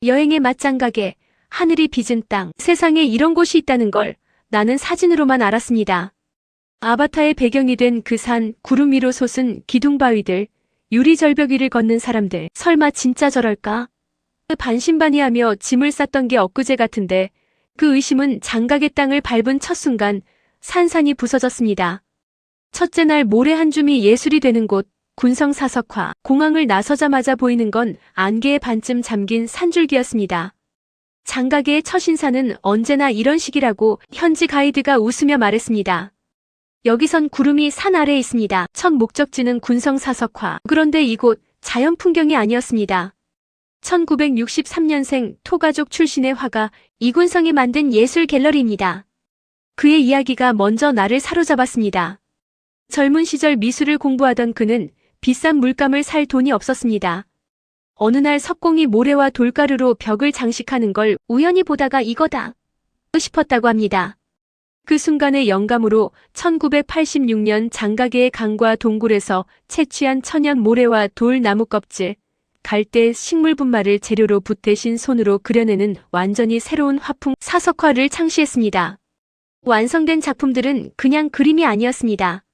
여행의 맛장가게, 하늘이 빚은 땅, 세상에 이런 곳이 있다는 걸 나는 사진으로만 알았습니다. 아바타의 배경이 된 그 산, 구름 위로 솟은 기둥바위들, 유리절벽 위를 걷는 사람들, 설마 진짜 저럴까? 반신반의하며 짐을 쌌던 게 엊그제 같은데 그 의심은 장각의 땅을 밟은 첫 순간 산산이 부서졌습니다. 첫째 날 모래 한 줌이 예술이 되는 곳, 군성사석화, 공항을 나서자마자 보이는 건 안개의 반쯤 잠긴 산줄기였습니다. 장가계의 첫 인사는 언제나 이런 식이라고 현지 가이드가 웃으며 말했습니다. 여기선 구름이 산 아래에 있습니다. 첫 목적지는 군성사석화. 그런데 이곳 자연 풍경이 아니었습니다. 1963년생 토가족 출신의 화가 이군성이 만든 예술 갤러리입니다. 그의 이야기가 먼저 나를 사로잡았습니다. 젊은 시절 미술을 공부하던 그는 비싼 물감을 살 돈이 없었습니다. 어느 날 석공이 모래와 돌가루로 벽을 장식하는 걸 우연히 보다가 이거다 싶었다고 합니다. 그 순간의 영감으로 1986년 장가계의 강과 동굴에서 채취한 천연 모래와 돌 나무 껍질, 갈대 식물 분말을 재료로 붓대신 손으로 그려내는 완전히 새로운 화풍 사석화를 창시했습니다. 완성된 작품들은 그냥 그림이 아니었습니다.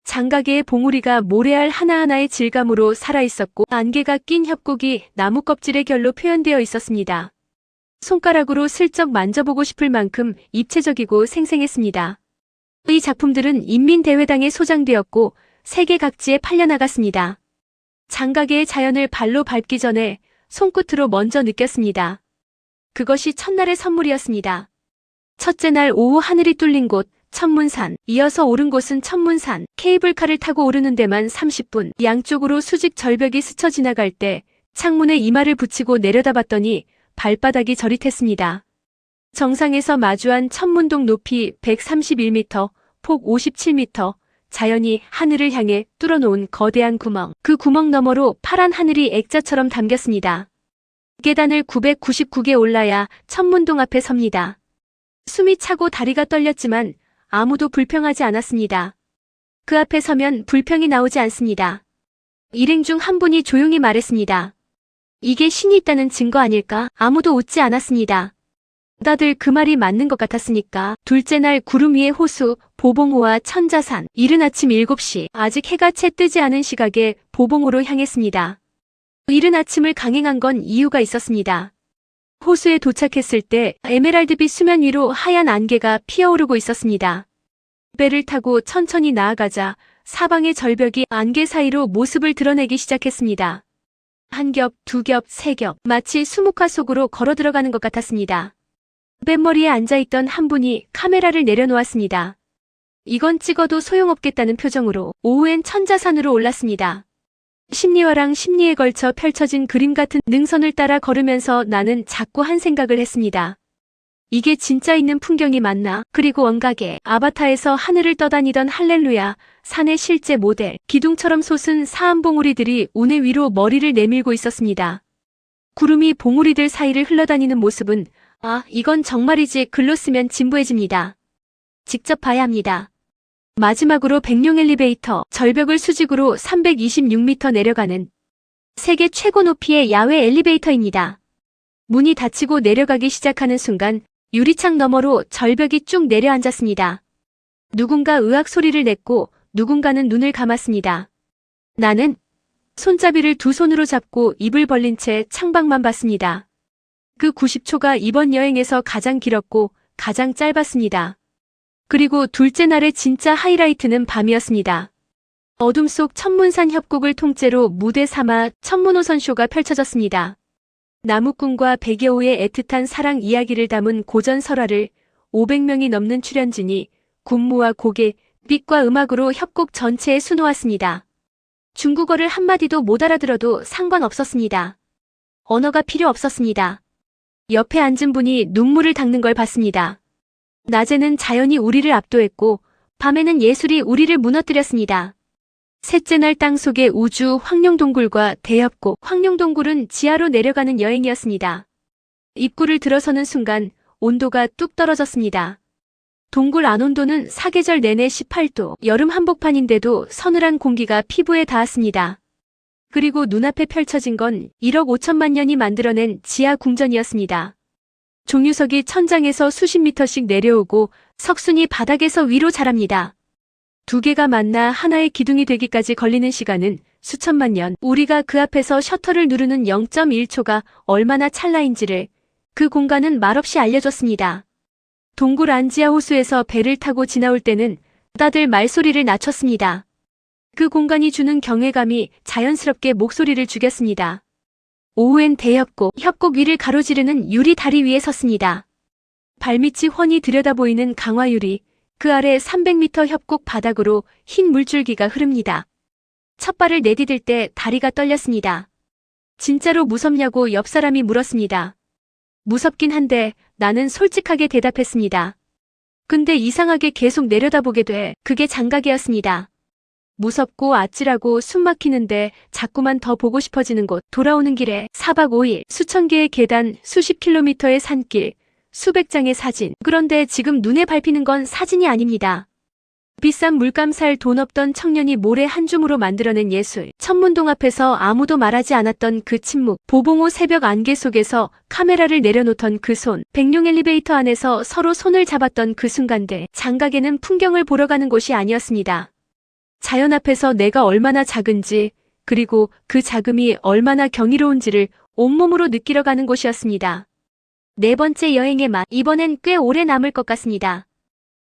장가계의 봉우리가 모래알 하나하나의 질감으로 살아있었고 안개가 낀 협곡이 나무 껍질의 결로 표현되어 있었습니다. 손가락으로 슬쩍 만져보고 싶을 만큼 입체적이고 생생했습니다. 이 작품들은 인민대회당에 소장되었고 세계 각지에 팔려나갔습니다. 장가계의 자연을 발로 밟기 전에 손끝으로 먼저 느꼈습니다. 그것이 첫날의 선물이었습니다. 첫째 날 오후 하늘이 뚫린 곳, 천문산, 이어서 오른 곳은 천문산, 케이블카를 타고 오르는 데만 30분, 양쪽으로 수직 절벽이 스쳐 지나갈 때 창문에 이마를 붙이고 내려다봤더니 발바닥이 저릿했습니다. 정상에서 마주한 천문동 높이 131m, 폭 57m, 자연이 하늘을 향해 뚫어놓은 거대한 구멍, 그 구멍 너머로 파란 하늘이 액자처럼 담겼습니다. 계단을 999개 올라야 천문동 앞에 섭니다. 숨이 차고 다리가 떨렸지만 아무도 불평하지 않았습니다. 그 앞에 서면 불평이 나오지 않습니다. 일행 중 한 분이 조용히 말했습니다. 이게 신이 있다는 증거 아닐까? 아무도 웃지 않았습니다. 다들 그 말이 맞는 것 같았으니까. 둘째 날 구름 위의 호수, 보봉호와 천자산, 이른 아침 7시, 아직 해가 채 뜨지 않은 시각에 보봉호로 향했습니다. 이른 아침을 강행한 건 이유가 있었습니다. 호수에 도착했을 때 에메랄드빛 수면 위로 하얀 안개가 피어오르고 있었습니다. 배를 타고 천천히 나아가자 사방의 절벽이 안개 사이로 모습을 드러내기 시작했습니다. 한 겹, 두 겹, 세 겹, 마치 수묵화 속으로 걸어 들어가는 것 같았습니다. 뱃머리에 앉아있던 한 분이 카메라를 내려놓았습니다. 이건 찍어도 소용없겠다는 표정으로 오후엔 천자산으로 올랐습니다. 심리화랑 심리에 걸쳐 펼쳐진 그림 같은 능선을 따라 걸으면서 나는 자꾸 한 생각을 했습니다. 이게 진짜 있는 풍경이 맞나? 그리고 원각에 아바타에서 하늘을 떠다니던 할렐루야, 산의 실제 모델, 기둥처럼 솟은 사암봉우리들이 운해 위로 머리를 내밀고 있었습니다. 구름이 봉우리들 사이를 흘러다니는 모습은 아, 이건 정말이지 글로 쓰면 진부해집니다. 직접 봐야 합니다. 마지막으로 백룡 엘리베이터, 절벽을 수직으로 326m 내려가는 세계 최고 높이의 야외 엘리베이터입니다. 문이 닫히고 내려가기 시작하는 순간 유리창 너머로 절벽이 쭉 내려앉았습니다. 누군가 의악 소리를 냈고 누군가는 눈을 감았습니다. 나는 손잡이를 두 손으로 잡고 입을 벌린 채 창밖만 봤습니다. 그 90초가 이번 여행에서 가장 길었고 가장 짧았습니다. 그리고 둘째 날의 진짜 하이라이트는 밤이었습니다. 어둠 속 천문산 협곡을 통째로 무대 삼아 천문호선쇼가 펼쳐졌습니다. 나무꾼과 백여호의 애틋한 사랑 이야기를 담은 고전 설화를 500명이 넘는 출연진이 군무와 고개, 빛과 음악으로 협곡 전체에 수놓았습니다. 중국어를 한마디도 못 알아들어도 상관없었습니다. 언어가 필요 없었습니다. 옆에 앉은 분이 눈물을 닦는 걸 봤습니다. 낮에는 자연이 우리를 압도했고 밤에는 예술이 우리를 무너뜨렸습니다. 셋째 날 땅속의 우주 황룡동굴과 대협곡. 황룡동굴은 지하로 내려가는 여행이었습니다. 입구를 들어서는 순간 온도가 뚝 떨어졌습니다. 동굴 안온도는 사계절 내내 18도, 여름 한복판인데도 서늘한 공기가 피부에 닿았습니다. 그리고 눈앞에 펼쳐진 건 1억 5천만 년이 만들어낸 지하 궁전이었습니다. 종유석이 천장에서 수십 미터씩 내려오고 석순이 바닥에서 위로 자랍니다. 두 개가 만나 하나의 기둥이 되기까지 걸리는 시간은 수천만 년. 우리가 그 앞에서 셔터를 누르는 0.1초가 얼마나 찰나인지를 그 공간은 말없이 알려줬습니다. 동굴 안지하 호수에서 배를 타고 지나올 때는 다들 말소리를 낮췄습니다. 그 공간이 주는 경외감이 자연스럽게 목소리를 죽였습니다. 오후엔 협곡 위를 가로지르는 유리 다리 위에 섰습니다. 발밑이 훤히 들여다보이는 강화유리, 그 아래 300m 협곡 바닥으로 흰 물줄기가 흐릅니다. 첫 발을 내디딜 때 다리가 떨렸습니다. 진짜로 무섭냐고 옆 사람이 물었습니다. 무섭긴 한데 나는 솔직하게 대답했습니다. 근데 이상하게 계속 내려다보게 돼. 그게 장각이었습니다. 무섭고 아찔하고 숨 막히는데 자꾸만 더 보고 싶어지는 곳. 돌아오는 길에 4박 5일, 수천 개의 계단, 수십 킬로미터의 산길, 수백 장의 사진. 그런데 지금 눈에 밟히는 건 사진이 아닙니다. 비싼 물감 살 돈 없던 청년이 모래 한 줌으로 만들어낸 예술. 천문동 앞에서 아무도 말하지 않았던 그 침묵. 보봉호 새벽 안개 속에서 카메라를 내려놓던 그 손. 백룡 엘리베이터 안에서 서로 손을 잡았던 그 순간들. 장각에는 풍경을 보러 가는 곳이 아니었습니다. 자연 앞에서 내가 얼마나 작은지, 그리고 그 작음이 얼마나 경이로운지를 온몸으로 느끼러 가는 곳이었습니다. 네 번째 여행의 맛. 이번엔 꽤 오래 남을 것 같습니다.